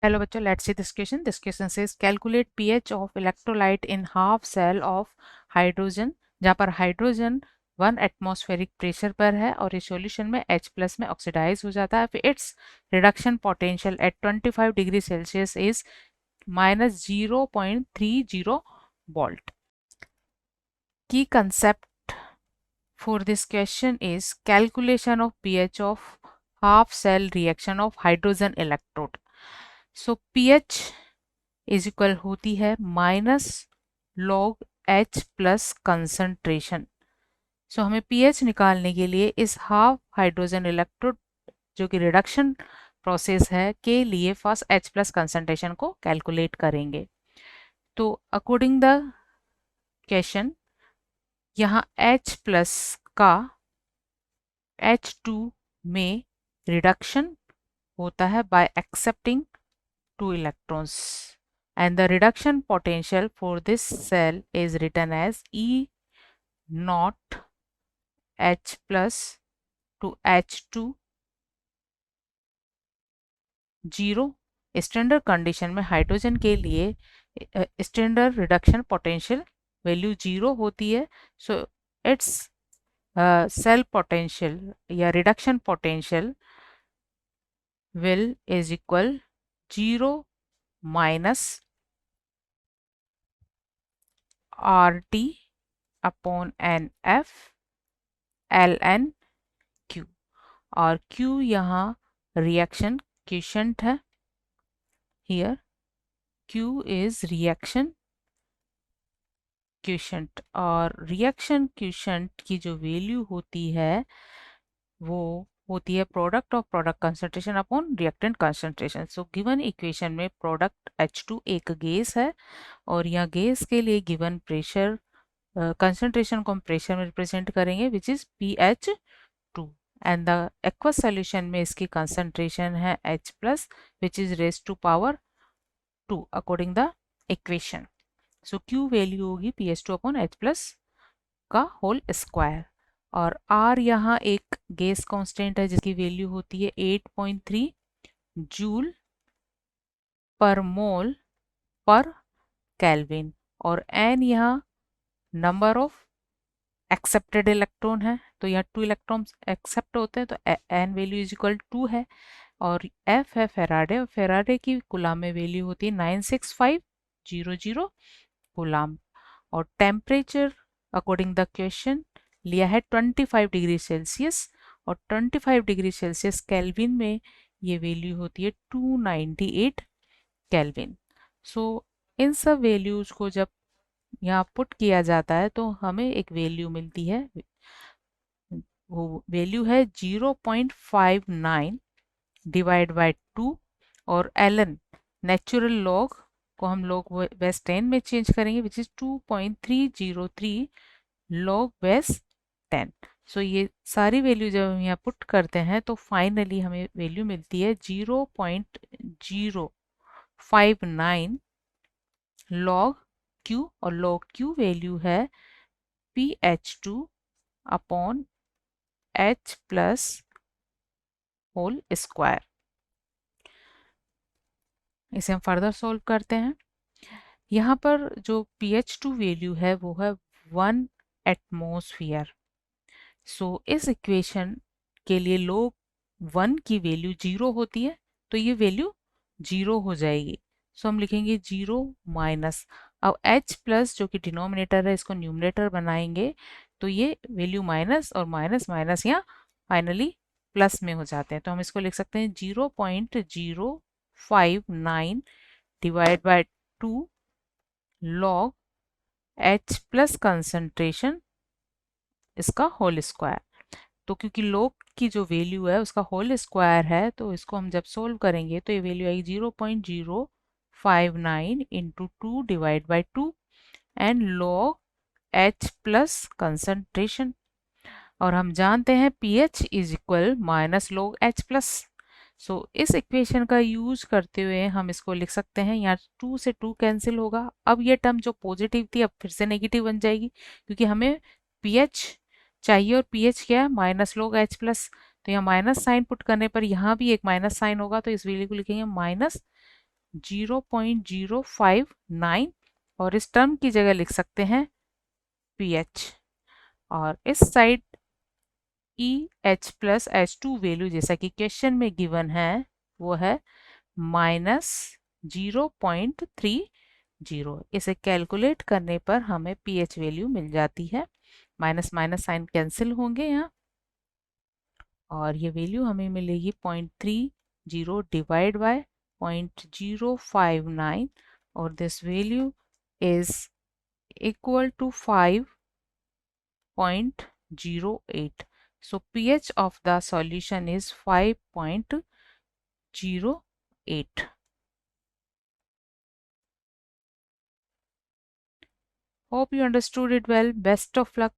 Hello बच्चों, let's see this question. This question says calculate pH of electrolyte in half cell of hydrogen, जहाँ पर hydrogen 1 atmospheric pressure पर है और ये सॉल्यूशन में H प्लस में ऑक्सीडाइज हो जाता है. फिर it's reduction potential at 25 degree Celsius is -0.30 volt. Key concept for this question is calculation of pH of half cell reaction of hydrogen electrode. So pH is equal होती है -log H plus concentration. सो हमें pH निकालने के लिए इस half hydrogen electrode जो कि reduction process है के लिए फर्स्ट H प्लस कंसंट्रेशन को कैलकुलेट करेंगे. तो अकॉर्डिंग द क्वेश्चन यहाँ H प्लस का H2 में रिडक्शन होता है bye accepting 2 electrons, and the reduction potential for this cell is written as E naught H plus to H2 0. Standard condition में hydrogen के लिए स्टैंडर्ड रिडक्शन पोटेंशियल वैल्यू 0 होती है. सो इट्स सेल पोटेंशियल या reduction potential will is equal 0 minus RT upon NF ln Q, और Q यहाँ reaction quotient है. Here Q is reaction quotient, और रिएक्शन क्वोशेंट की जो वैल्यू होती है वो होती है product of product concentration upon reactant concentration. So given equation में प्रोडक्ट H2 एक गैस है और यहाँ गैस के लिए गिवन प्रेशर कंसंट्रेशन को हम प्रेशर में रिप्रेजेंट करेंगे which is pH2, and the aqueous solution में इसकी कंसंट्रेशन है H plus which is raise to power 2 according the equation. So Q value होगी pH2 अपॉन H प्लस का होल स्क्वायर, और R यहाँ एक गैस कांस्टेंट है जिसकी वैल्यू होती है 8.3 जूल पर मोल पर केल्विन, और N यहाँ नंबर ऑफ एक्सेप्टेड इलेक्ट्रॉन है. तो यहाँ 2 इलेक्ट्रॉन्स एक्सेप्ट होते हैं तो N वैल्यू इज इक्वल 2 है, और F है फेराडे, और फेराडे की कूलाम में वैल्यू होती है 96500 कूलाम, और टेम्परेचर अकॉर्डिंग द क्वेश्चन लिया है 25 डिग्री सेल्सियस, और 25 डिग्री सेल्सियस केल्विन में ये वैल्यू होती है 298 केल्विन. सो इन सब वैल्यूज को जब यहाँ पुट किया जाता है तो हमें एक वैल्यू मिलती है, वो वैल्यू है 0.59 डिवाइड बाय 2, और ln नेचुरल लॉग को हम लोग बेस 10 में चेंज करेंगे विच इज 2.303 लॉग बेस 10. सो ये सारी वैल्यू जब हम यहाँ पुट करते हैं तो फाइनली हमें वैल्यू मिलती है 0.059 लॉग Q, और लॉग Q वैल्यू है pH2 upon H plus whole square. इसे हम फर्दर सॉल्व करते हैं. यहाँ पर जो pH2 वैल्यू है वो है 1 एटमॉस्फेयर. सो इस इक्वेशन के लिए log 1 की वैल्यू 0 होती है तो ये वैल्यू 0 हो जाएगी. सो हम लिखेंगे 0 माइनस, अब H प्लस जो कि डिनोमिनेटर है इसको न्यूमरेटर बनाएंगे तो ये वैल्यू माइनस और माइनस माइनस यहाँ फाइनली प्लस में हो जाते हैं. तो हम इसको लिख सकते हैं 0.059 divide by 2 log H plus concentration इसका होल स्क्वायर. तो क्योंकि लॉग की जो वैल्यू है उसका होल स्क्वायर है तो इसको हम जब सोल्व करेंगे तो ये वैल्यू आएगी 0.059 into 2 divide by 2 and log H plus concentration, और हम जानते हैं pH is equal minus log H plus. So इस इक्वेशन का यूज करते हुए हम इसको लिख सकते हैं, यहाँ 2 से 2 कैंसिल होगा. अब ये टर्म जो पॉजिटिव थी अब फिर से नेगेटिव बन जाएगी क्योंकि हमें pH चाहिए, और pH क्या है माइनस लॉग H प्लस. तो यहाँ माइनस साइन पुट करने पर यहाँ भी एक माइनस साइन होगा तो इस वैल्यू को लिखेंगे माइनस 0.059 और इस टर्म की जगह लिख सकते हैं pH। और इस side EH plus H2 value जैसा कि क्वेश्चन में गिवन है वो है -0.30। इसे कैलकुलेट करने पर हमें pH वैल्यू मिल जाती है। माइनस माइनस साइन कैंसिल होंगे यहाँ और ये वैल्यू हमें मिलेगी 0.30 डिवाइड बाय 0.059 और this value is equal to 5.08. So pH of the solution is 5.08. Hope you understood it well. Best of luck.